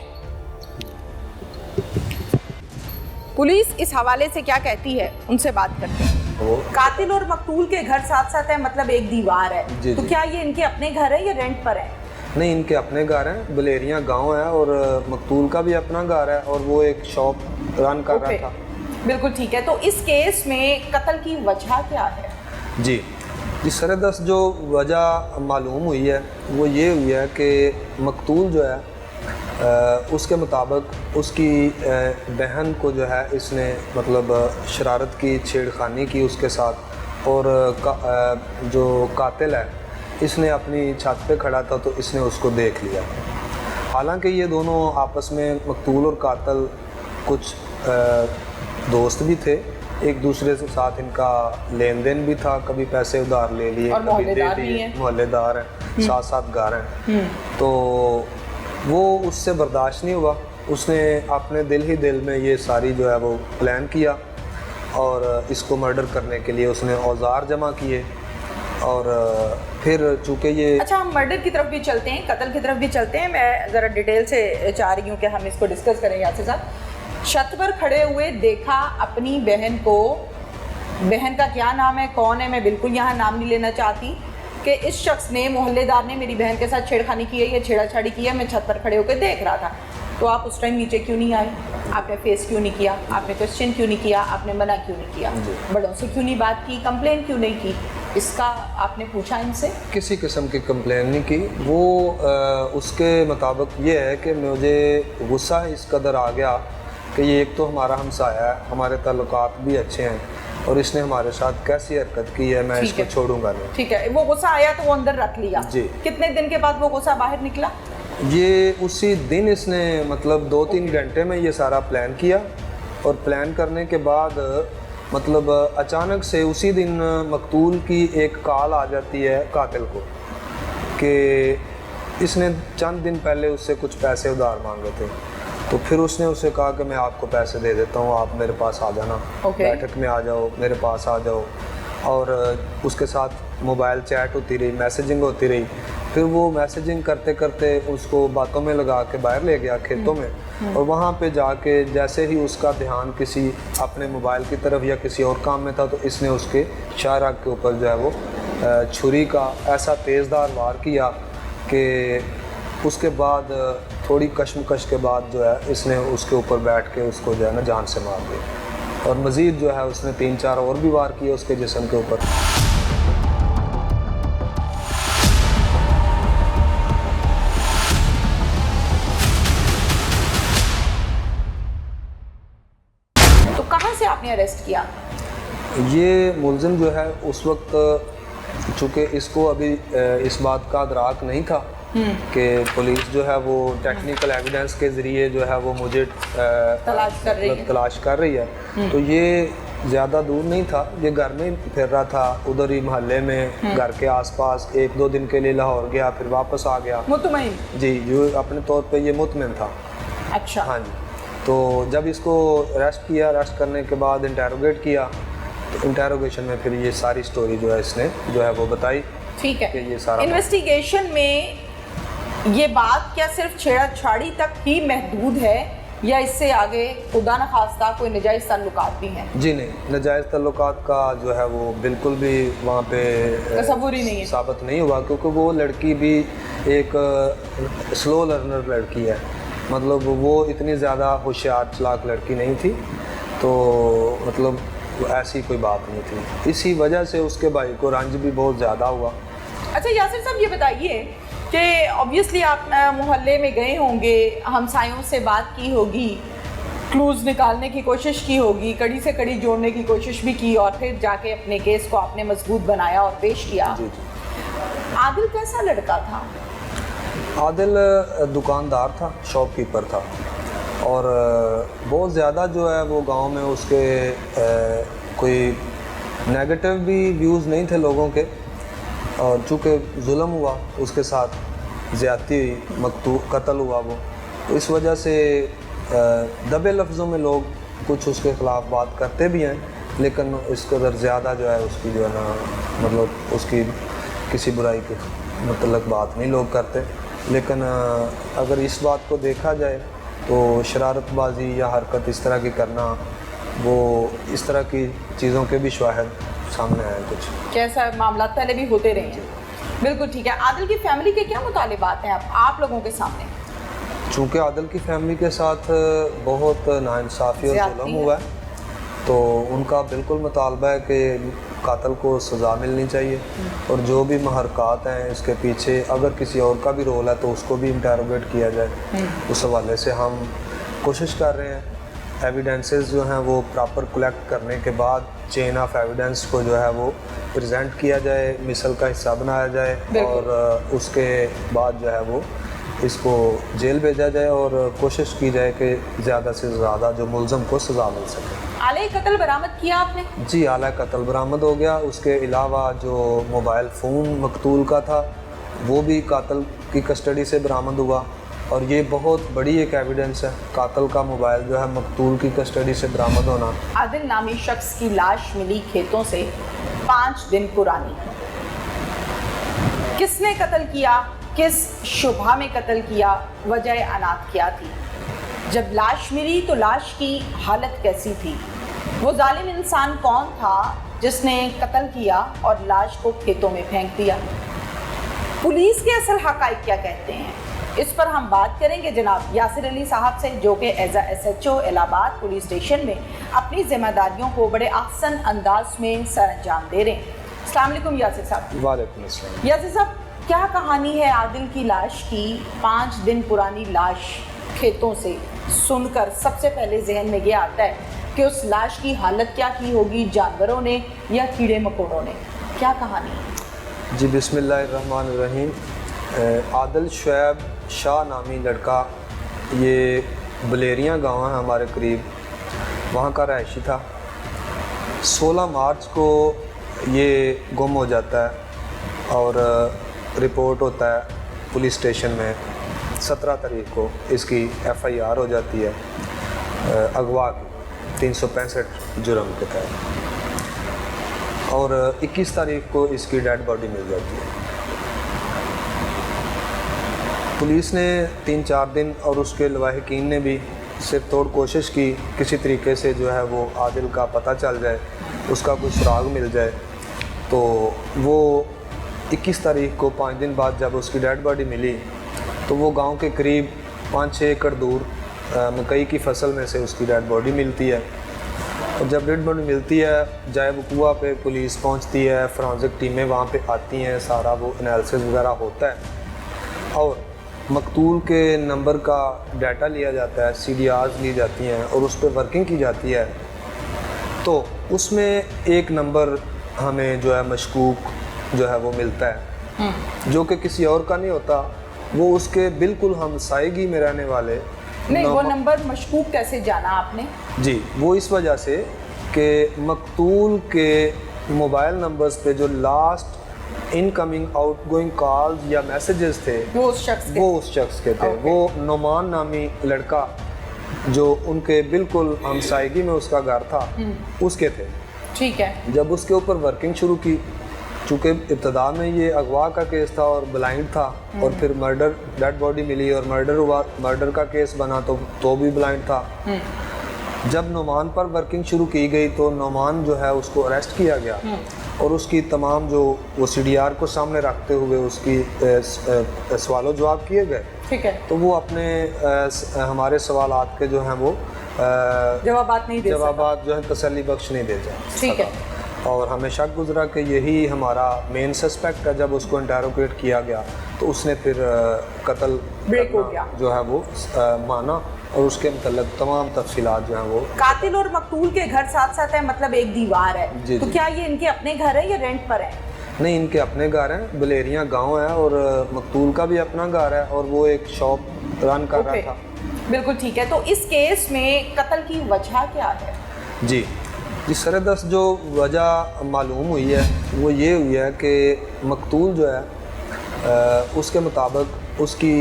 पुलिस इस हवाले से क्या कहती है, उनसे बात करते हैं। कातिल और मकतूल के घर साथ साथ है, मतलब एक दीवार है, जी, तो जी। क्या ये इनके अपने घर है या रेंट पर है? नहीं, इनके अपने घर हैं, बलेरिया गांव है और मकतूल का भी अपना घर है और वो एक शॉप रन कर ओके, रहा था। बिल्कुल ठीक है। तो इस केस में कत्ल की वजह क्या है? जी जी, सरदस्त जो वजह मालूम हुई है वो ये हुई है कि मकतूल जो है उसके मुताबिक उसकी बहन को जो है इसने मतलब शरारत की, छेड़खानी की उसके साथ, और जो कातिल है इसने अपनी छत पे खड़ा था तो इसने उसको देख लिया। हालांकि ये दोनों आपस में, मकतूल और कातिल, कुछ दोस्त भी थे, एक दूसरे के साथ इनका लेन देन भी था, कभी पैसे उधार ले लिए, और कभी दे मोहल्लेदार भी दिए, हैं। मोहल्लेदार हैं, साथ साथ घर हैं। तो वो उससे बर्दाश्त नहीं हुआ, उसने अपने दिल ही दिल में ये सारी जो है वो प्लान किया और इसको मर्डर करने के लिए उसने औजार जमा किए। और फिर चूँकि ये, अच्छा, हम मर्डर की तरफ भी चलते हैं, कत्ल की तरफ भी चलते हैं। मैं ज़रा डिटेल से चाह रही हूँ कि हम इसको डिस्कस करें यासिर साहब। छत पर खड़े हुए देखा अपनी बहन को, बहन का क्या नाम है, कौन है, मैं बिल्कुल यहाँ नाम नहीं लेना चाहती, कि इस शख्स ने, मोहल्लेदार ने मेरी बहन के साथ छेड़खानी की है या छेड़ाछाड़ी की है, मैं छत पर खड़े होकर देख रहा था। तो आप उस टाइम नीचे क्यों नहीं आए? आपने फेस क्यों नहीं किया? आपने क्वेश्चन क्यों नहीं किया? आपने मना क्यों नहीं किया? बड़ों से क्यों नहीं बात की? कंप्लेन क्यों नहीं की? इसका आपने पूछा इनसे? किसी किस्म की कंप्लेन नहीं की। वो उसके मुताबिक ये है कि मुझे गुस्सा इस कदर आ गया कि ये एक तो हमारा हमसाया है, हमारे ताल्लुकात भी अच्छे हैं, और इसने हमारे साथ कैसी हरकत की है, मैं ठीक इसको है। छोड़ूंगा नहीं। ठीक है, वो गुस्सा आया तो वो अंदर रख लिया। जी। कितने दिन के बाद वो गुस्सा बाहर निकला? ये उसी दिन इसने मतलब 2-3 घंटे में ये सारा प्लान किया, और प्लान करने के बाद मतलब अचानक से उसी दिन मकतूल की एक कॉल आ जाती है कातिल को कि इसने चंद दिन पहले उससे कुछ पैसे उधार मांगे थे। तो फिर उसने उसे कहा कि मैं आपको पैसे दे देता हूँ, आप मेरे पास आ जाना, बैठक में आ जाओ, मेरे पास आ जाओ। और उसके साथ मोबाइल चैट होती रही, मैसेजिंग होती रही। फिर वो मैसेजिंग करते करते उसको बातों में लगा के बाहर ले गया खेतों में, और वहाँ पे जाके जैसे ही उसका ध्यान किसी अपने मोबाइल की तरफ या किसी और काम में था, तो इसने उसके शाहराग के ऊपर जो है वो छुरी का ऐसा तेज़दार वार किया कि उसके बाद थोड़ी कश्मकश के बाद जो है इसने उसके ऊपर बैठ के उसको जो है ना जान से मार दिया। और मज़ीद जो है उसने 3-4 और भी वार किए उसके जिस्म के ऊपर। तो कहाँ से आपने अरेस्ट किया? ये मुलजिम जो है उस वक्त, चूँकि इसको अभी इस बात का अदराक नहीं था कि पुलिस जो है वो टेक्निकल एविडेंस के ज़रिए जो है वो मुझे तलाश कर रही है। तो ये ज़्यादा दूर नहीं था, ये घर में ही फिर रहा था, उधर ही मोहल्ले में, घर के आसपास। 1-2 दिन के लिए लाहौर गया, फिर वापस आ गया। मुतमईन? जी, ये अपने तौर पे ये मुतमईन था। अच्छा। हाँ जी। तो जब इसको अरेस्ट किया, अरेस्ट करने के बाद इंटेरोगेट किया, तो इंटेरोगेशन में फिर ये सारी स्टोरी जो है इसने जो है वो बताई। ठीक है। कि ये सारा इन्वेस्टिगेशन में ये बात क्या सिर्फ छेड़छाड़ी तक ही महदूद है या इससे आगे खुदा न खास्ता कोई नजायज़ ताल्लुकात भी हैं? जी नहीं, नाजायज़ ताल्लुकात का जो है वो बिल्कुल भी वहाँ पे तसव्वुर ही नहीं है। साबित नहीं हुआ, क्योंकि वो लड़की भी एक स्लो लर्नर लड़की है, मतलब वो इतनी ज़्यादा होशियार चालाक लड़की नहीं थी। तो मतलब ऐसी कोई बात नहीं थी, इसी वजह से उसके भाई को रंज भी बहुत ज़्यादा हुआ। अच्छा यासिर साहब, ये बताइए कि ऑब्वियसली आप मोहल्ले में गए होंगे, हमसायों से बात की होगी, क्लूज़ निकालने की कोशिश की होगी, कड़ी से कड़ी जोड़ने की कोशिश भी की, और फिर जाके अपने केस को आपने मजबूत बनाया और पेश किया। जी जी। आदिल कैसा लड़का था? आदिल दुकानदार था, शॉपकीपर था, और बहुत ज़्यादा जो है वो गांव में उसके कोई नेगेटिव भी व्यूज़ नहीं थे लोगों के। और चूँकि जुल्म हुआ उसके साथ, ज़्यादती हुई, कत्ल हुआ वो, तो इस वजह से दबे लफ्ज़ों में लोग कुछ उसके ख़िलाफ़ बात करते भी हैं, लेकिन इस कदर ज़्यादा जो है उसकी जो है ना मतलब उसकी किसी बुराई के मतलब बात नहीं लोग करते। लेकिन अगर इस बात को देखा जाए तो शरारतबाजी या हरकत इस तरह की करना वो इस तरह की चीज़ों के भी शवाहिद सामने आए कुछ। कैसा मामला पहले भी होते रहे हैं। बिल्कुल ठीक है। आदिल की फैमिली के क्या मुतालिबात हैं आप लोगों के सामने? चूँकि आदिल की फैमिली के साथ बहुत नाइंसाफ़ी और ज़्यादती जुल्म है। हुआ है, तो उनका बिल्कुल मुतालबा है कि कातिल को सज़ा मिलनी चाहिए, और जो भी महरक़ात हैं इसके पीछे, अगर किसी और का भी रोल है तो उसको भी इंटरोगेट किया जाए। उस हवाले से हम कोशिश कर रहे हैं। एविडेंसेस जो हैं वो प्रॉपर कलेक्ट करने के बाद चेन ऑफ एविडेंस को जो है वो प्रेजेंट किया जाए, मिसल का हिस्सा बनाया जाए, और उसके बाद जो है वो इसको जेल भेजा जाए और कोशिश की जाए कि ज़्यादा से ज़्यादा जो मुलज़म को सज़ा मिल सके। आले कत्ल बरामद किया आपने? जी, आला कत्ल बरामद हो गया। उसके अलावा जो मोबाइल फ़ोन मकतूल का था वो भी कातिल की कस्टडी से बरामद हुआ, और ये बहुत बड़ी एक एविडेंस है, कातिल का मोबाइल जो है मकतूल की कस्टडी से बरामद होना। आदिल नामी शख्स की लाश मिली खेतों से 5 दिन पुरानी। किसने कत्ल किया, किस शुबहा में कत्ल किया, वजह अनाथ क्या थी? जब लाश मिली तो लाश की हालत कैसी थी? वो जालिम इंसान कौन था जिसने कत्ल किया और लाश को खेतों में फेंक दिया? पुलिस के असल हक़ाइक़ क्या कहते हैं, इस पर हम बात करेंगे जनाब यासिर अली साहब से, जो कि as SHO Allahabad police station में अपनी जिम्मेदारियों को बड़े आसान अंदाज में सरअंजाम दे रहे हैं। अस्सलाम वालेकुम यासिर साहब। वालेकुम अस्सलाम। यासिर साहब, क्या कहानी है आदिल की लाश की? 5 दिन पुरानी लाश खेतों से सुनकर सबसे पहले जहन में ये आता है कि उस लाश की हालत क्या की होगी, जानवरों ने या कीड़े मकोड़ों ने? क्या कहानी है? जी, बिस्मिल्लाहिर्रहमानिर्रहीम। आदिल शुएब शाह नामी लड़का, ये बलेरिया गाँव है हमारे करीब, वहाँ का रहायशी था। 16 मार्च को ये गुम हो जाता है और रिपोर्ट होता है पुलिस स्टेशन में। 17 तारीख को इसकी FIR हो जाती है अगवा की 365 जुर्म के तहत, और 21 तारीख को इसकी डेड बॉडी मिल जाती है। पुलिस ने 3-4 दिन और उसके लवाहिकीन ने भी सिर्फ तोड़ कोशिश की किसी तरीके से जो है वो आदिल का पता चल जाए, उसका कोई सुराग मिल जाए। तो वो 21 तारीख को 5 दिन बाद जब उसकी डेड बॉडी मिली तो वो गांव के करीब 5-6 एकड़ दूर मकई की फसल में से उसकी डेड बॉडी मिलती है। और जब डेड बॉडी मिलती है, जाए वकूआ पे पुलिस पहुंचती है, फोरेंसिक टीमें वहाँ पे आती हैं, सारा वो एनालिसिस वगैरह होता है और मकतूल के नंबर का डाटा लिया जाता है, CDRs ली जाती हैं और उस पर वर्किंग की जाती है। तो उसमें एक नंबर हमें जो है मशकूक जो है वो मिलता है, जो कि किसी और का नहीं होता, वो उसके बिल्कुल हमसायगी में रहने वाले। नहीं, वो नंबर मशकूक कैसे जाना आपने? जी, वो इस वजह से कि मकतूल के मोबाइल नंबर्स पे जो लास्ट इनकमिंग आउटगोइंग कॉल्स या मैसेजेस थे वो उस शख्स के थे। वो नोमान नामी लड़का जो उनके बिल्कुल हमसायगी में उसका घर था, उसके थे। ठीक है। जब उसके ऊपर वर्किंग शुरू की, चूँकि इब्तदा में ये अगवा का केस था और ब्लाइंड था, और फिर मर्डर डेड बॉडी मिली और मर्डर हुआ, मर्डर का केस बना तो भी ब्लाइंड था। जब नोमान पर वर्किंग शुरू की गई तो नोमान जो है उसको अरेस्ट किया गया और उसकी तमाम जो वो CDR को सामने रखते हुए उसकी सवालों जवाब किए गए। ठीक है। तो वो अपने हमारे सवालात के जो हैं वो जवाबात जो है तसल्ली बख्श नहीं दे जाए। ठीक है। और हमें शक गुजरा कि यही हमारा मेन सस्पेक्ट है। जब उसको इंटरोगेट किया गया तो उसने फिर कत्ल ब्रेक हो गया जो है वो माना, और उसके मतलब तमाम तफसीलात जो हैं वो। कातिल और मकतूल के घर साथ साथ है, मतलब एक दीवार है। जी, तो जी। क्या ये इनके अपने घर है या रेंट पर है? नहीं, इनके अपने घर हैं, बलेरिया गांव है और मकतूल का भी अपना घर है और वो एक शॉप रन कर रहा था। बिल्कुल ठीक है। तो इस केस में कत्ल की वजह क्या है? जी, सरदस्त जो वजह मालूम हुई है वो ये हुई है कि मकतूल जो है उसके मुताबिक उसकी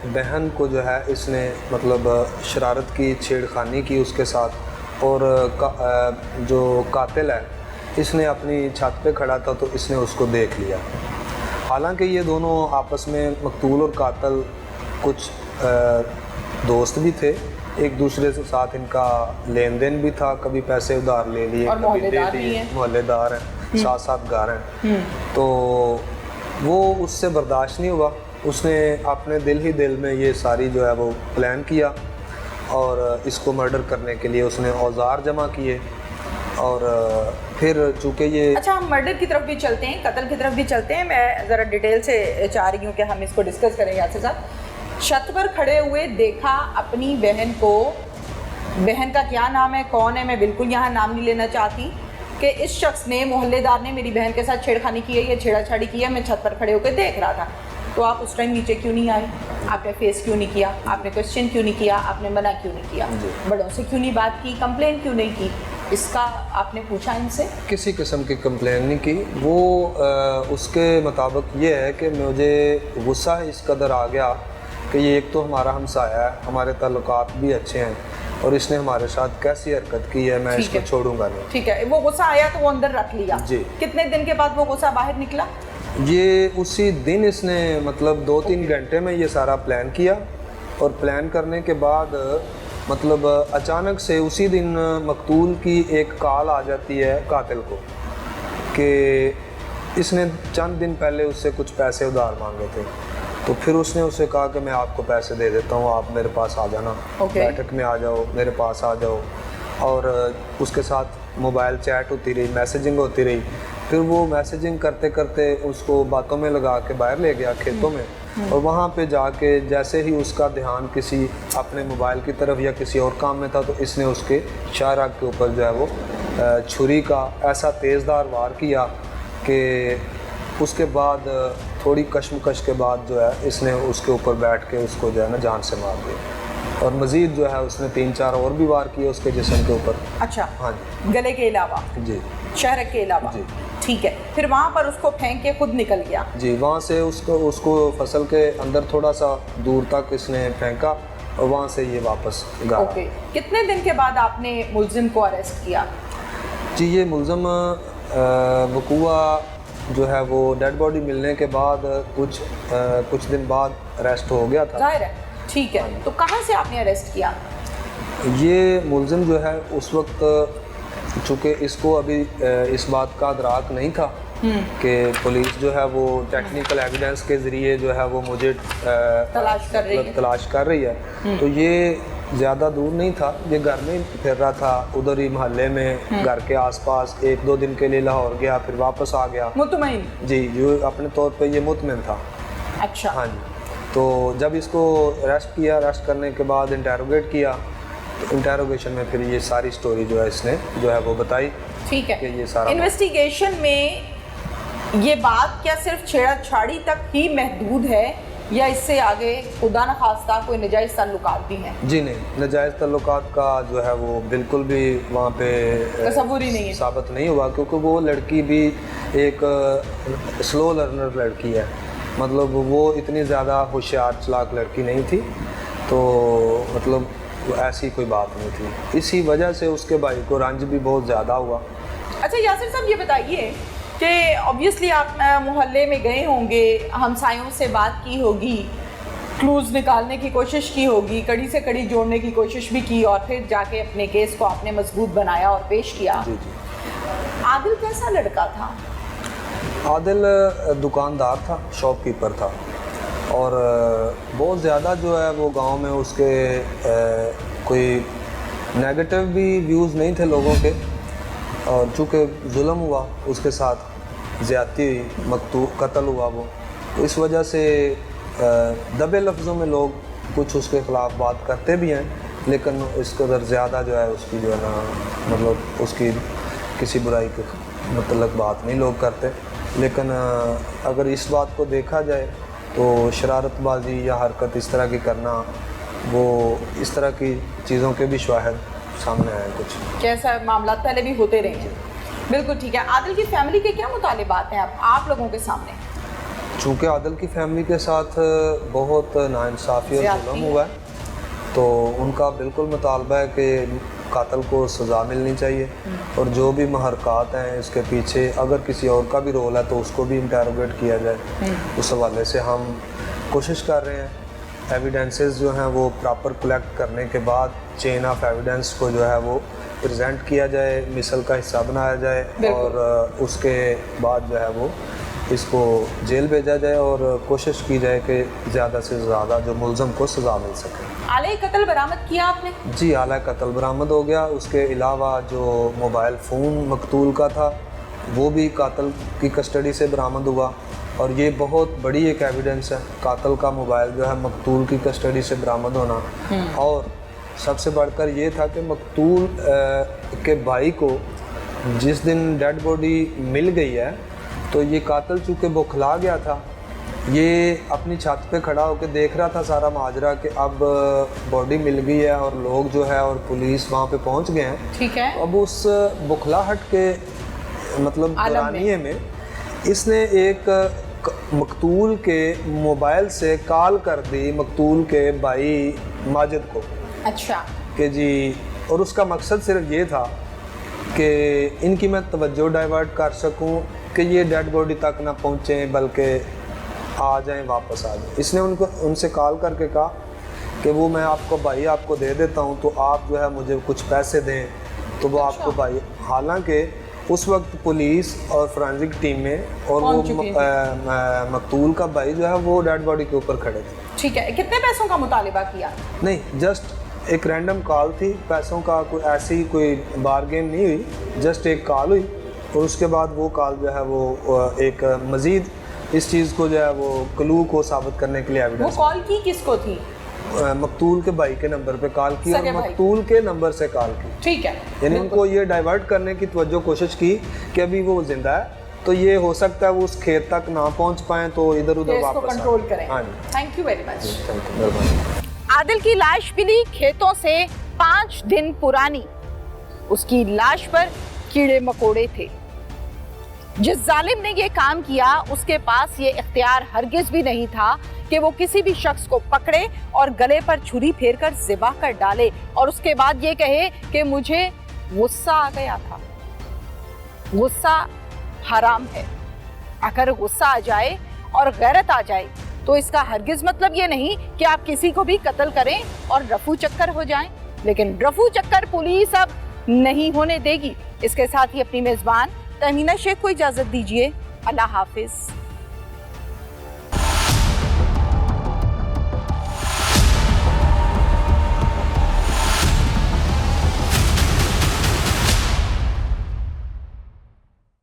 बहन को जो है इसने मतलब शरारत की, छेड़खानी की उसके साथ, और जो कातिल है इसने अपनी छत पे खड़ा था तो इसने उसको देख लिया। हालांकि ये दोनों आपस में मकतूल और कातिल कुछ दोस्त भी थे एक दूसरे के साथ इनका लेन देन भी था, कभी पैसे उधार ले लिए, और कभी दे मोहल्लेदार भी दिए, हैं। मोहल्लेदार हैं, साथ साथ घर हैं। तो वो उससे बर्दाश्त नहीं हुआ, उसने अपने दिल ही दिल में ये सारी जो है वो प्लान किया और इसको मर्डर करने के लिए उसने औजार जमा किए। और फिर चूँकि ये अच्छा, हम मर्डर की तरफ भी चलते हैं, कत्ल की तरफ भी चलते हैं। मैं ज़रा डिटेल से चाह रही हूँ कि हम इसको डिस्कस करें यासर साहब। छत पर खड़े हुए देखा अपनी बहन को, बहन का क्या नाम है, कौन है, मैं बिल्कुल यहाँ नाम नहीं लेना चाहती, कि इस शख्स ने, मोहल्लेदार ने मेरी बहन के साथ छेड़खानी की है या छेड़ाछाड़ी की है, मैं छत पर खड़े होकर देख रहा था। तो आप उस टाइम नीचे क्यों नहीं आए? आपने फेस क्यों नहीं किया? आपने क्वेश्चन क्यों नहीं किया? आपने मना क्यों नहीं किया? बड़ों से क्यों नहीं बात की? कंप्लेन क्यों नहीं की? इसका आपने पूछा इनसे? किसी किस्म की कंप्लेन नहीं की। वो उसके मुताबिक ये है कि मुझे गुस्सा इस कदर आ गया कि ये एक तो हमारा हमसाया है, हमारे ताल्लुकात भी अच्छे हैं और इसने हमारे साथ कैसी हरकत की है, मैं ठीक इसको है। छोड़ूंगा नहीं। ठीक है, वो गुस्सा आया तो वो अंदर रख लिया। जी। कितने दिन के बाद वो गुस्सा बाहर निकला? ये उसी दिन इसने मतलब 2-3 घंटे में ये सारा प्लान किया और प्लान करने के बाद मतलब अचानक से उसी दिन मकतूल की एक कॉल आ जाती है कातिल को कि इसने चंद दिन पहले उससे कुछ पैसे उधार मांगे थे। तो फिर उसने उसे कहा कि मैं आपको पैसे दे देता हूँ, आप मेरे पास आ जाना, बैठक में आ जाओ, मेरे पास आ जाओ। और उसके साथ मोबाइल चैट होती रही, मैसेजिंग होती रही। फिर वो मैसेजिंग करते करते उसको बातों में लगा के बाहर ले गया खेतों में, और वहाँ पे जाके जैसे ही उसका ध्यान किसी अपने मोबाइल की तरफ या किसी और काम में था तो इसने उसके शाहराग के ऊपर जो है वो छुरी का ऐसा तेज़दार वार किया कि उसके बाद थोड़ी कशमकश के बाद जो है इसने उसके ऊपर बैठ के उसको जो है ना जान से मार दिया। और मज़ीद जो है उसने 3-4 और भी वार किए उसके जिस्म के ऊपर। अच्छा, हाँ जी, गले के अलावा, जी, शहरक के अलावा। जी। ठीक है, फिर वहाँ पर उसको फेंक के खुद निकल गया। जी, वहाँ से उसको फसल के अंदर थोड़ा सा दूर तक इसने फेंका और वहाँ से ये वापस गाड़ा। ओके, कितने दिन के बाद आपने मुलजिम को अरेस्ट किया? जी, ये मुलज़म वकूआ जो है वो डेड बॉडी मिलने के बाद कुछ दिन बाद अरेस्ट हो गया था। जाहिर है, ठीक है। तो कहाँ से आपने अरेस्ट किया? ये मुलज़िम जो है उस वक्त चूँकि इसको अभी इस बात का अदराक नहीं था कि पुलिस जो है वो टेक्निकल एविडेंस के ज़रिए जो है वो मुझे तलाश कर रही है। तो ये ज़्यादा दूर नहीं था, ये घर में फिर रहा था, उधर ही मोहल्ले में घर के आसपास। 1-2 दिन के लिए लाहौर गया, फिर वापस आ गया। मुतमईन? जी, जो अपने तौर पे ये मुतमिन था। अच्छा। हाँ जी। तो जब इसको अरेस्ट किया, अरेस्ट करने के बाद इंटेरोगेट किया, तो इंटेरोगेशन में फिर ये सारी स्टोरी जो है इसने जो है वो बताई। ठीक है, कि ये सारा इन्वेस्टिगेशन में ये बात क्या सिर्फ छेड़छाड़ी तक ही महदूद है या इससे आगे खुदा न खास्ता कोई नजायज़ ताल्लुकात भी हैं? जी नहीं, नाजायज़ ताल्लुकात का जो है वो बिल्कुल भी वहाँ पे तसव्वुर ही नहीं है। साबित नहीं हुआ, क्योंकि वो लड़की भी एक स्लो लर्नर लड़की है। मतलब वो इतनी ज़्यादा होशियार चालाक लड़की नहीं थी, तो मतलब ऐसी कोई बात नहीं थी। इसी वजह से उसके भाई को रंज भी बहुत ज़्यादा हुआ। अच्छा यासिर साहब, ये बताइए कि ऑब्वियसली आप मोहल्ले में गए होंगे, हमसायों से बात की होगी, क्लूज़ निकालने की कोशिश की होगी, कड़ी से कड़ी जोड़ने की कोशिश भी की और फिर जाके अपने केस को आपने मजबूत बनाया और पेश किया। जी जी। आदिल कैसा लड़का था? आदिल दुकानदार था, शॉपकीपर था, और बहुत ज़्यादा जो है वो गांव में उसके कोई नेगेटिव भी व्यूज़ नहीं थे लोगों के। और चूँकि जुल्म हुआ उसके साथ, ज़्यादती हुई, कत्ल हुआ वो, तो इस वजह से दबे लफ्ज़ों में लोग कुछ उसके ख़िलाफ़ बात करते भी हैं, लेकिन इस कदर ज़्यादा जो है उसकी जो है ना मतलब उसकी किसी बुराई के मतलब बात नहीं लोग करते। लेकिन अगर इस बात को देखा जाए तो शरारतबाजी या हरकत इस तरह की करना, वो इस तरह की चीज़ों के भी शवाहिद सामने आए कुछ। कैसा मामला पहले भी होते रहे हैं। बिल्कुल ठीक है। आदिल की फैमिली के क्या मुतालिबात हैं आप लोगों के सामने? चूँकि आदिल की फैमिली के साथ बहुत नाइंसाफ़ी और जुल्म हुआ है, तो उनका बिल्कुल मुतालबा है कि कातिल को सज़ा मिलनी चाहिए, और जो भी महरकात हैं इसके पीछे अगर किसी और का भी रोल है तो उसको भी इंटेरोगेट किया जाए। उस हवाले से हम कोशिश कर रहे हैं एविडेंसेस जो हैं वो प्रॉपर कलेक्ट करने के बाद चेन ऑफ एविडेंस को जो है वो प्रेजेंट किया जाए, मिसल का हिस्सा बनाया जाए और उसके बाद जो है वो इसको जेल भेजा जाए और कोशिश की जाए कि ज़्यादा से ज़्यादा जो मुलज़म को सज़ा मिल सके। आले कत्ल बरामद किया आपने? जी, आला कत्ल बरामद हो गया। उसके अलावा जो मोबाइल फ़ोन मकतूल का था वो भी कातिल की कस्टडी से बरामद हुआ और ये बहुत बड़ी एक एविडेंस है, कातिल का मोबाइल जो है मकतूल की कस्टडी से बरामद होना। और सबसे बढ़कर ये था कि मकतूल के भाई को जिस दिन डेड बॉडी मिल गई है तो ये कातिल चूँकि बौखला गया था, ये अपनी छत पे खड़ा होकर देख रहा था सारा माजरा कि अब बॉडी मिल गई है और लोग जो है और पुलिस वहाँ पे पहुँच गए हैं। ठीक है। अब उस बौखलाहट के मतलब दौरानिए में इसने एक मकतूल के मोबाइल से कॉल कर दी मकतूल के भाई माजिद को। अच्छा। कि जी, और उसका मकसद सिर्फ ये था कि इनकी मैं तवज्जो डाइवर्ट कर सकूं कि ये डेड बॉडी तक ना पहुँचें बल्कि आ जाएं, वापस आ जाएं। इसने उनसे कॉल करके कहा कि वो मैं आपको भाई आपको दे देता हूँ तो आप जो है मुझे कुछ पैसे दें, तो वो आपको भाई, हालांकि उस वक्त पुलिस और फोरेंसिक टीम में और वो मकतूल का भाई जो है वो डेड बॉडी के ऊपर खड़े थे। ठीक है। कितने पैसों का मुतालिबा किया? नहीं, जस्ट एक रैंडम कॉल थी, पैसों का कोई ऐसी कोई बारगेन नहीं हुई, जस्ट एक कॉल हुई और उसके बाद वो कॉल जो है वो एक मज़ीद इस चीज़ को जो है वो क्लू को साबित करने के लिए एविडेंस। वो कॉल की किसको थी? मकतूल के भाई के नंबर पे कॉल की और मकतूल के नंबर से कॉल की। ठीक है। यानी उनको ये डाइवर्ट करने की तवज्जो कोशिश की कि अभी वो जिंदा है तो ये हो सकता है वो उस खेत तक ना पहुंच पाए तो इधर उधर वापस कंट्रोल करें। हाँ जी, thank you very much. Thank you. Adil की लाश मिली खेतों से 5 दिन पुरानी। उसकी लाश पर कीड़े मकोड़े थे। जिस जालिम ने ये काम किया उसके पास ये इख्तियार हरगिज भी नहीं था कि वो किसी भी शख्स को पकड़े और गले पर छुरी फेरकर ज़िबा कर डाले और उसके बाद ये कहे कि मुझे गुस्सा आ गया था। गुस्सा हराम है। अगर गुस्सा आ जाए और गैरत आ जाए तो इसका हरगिज मतलब ये नहीं कि आप किसी को भी कत्ल करें और रफू चक्कर हो जाएं, लेकिन रफू चक्कर पुलिस अब नहीं होने देगी। इसके साथ ही अपनी मेजबान तहमीना शेख को इजाजत दीजिए। अल्लाह हाफिज।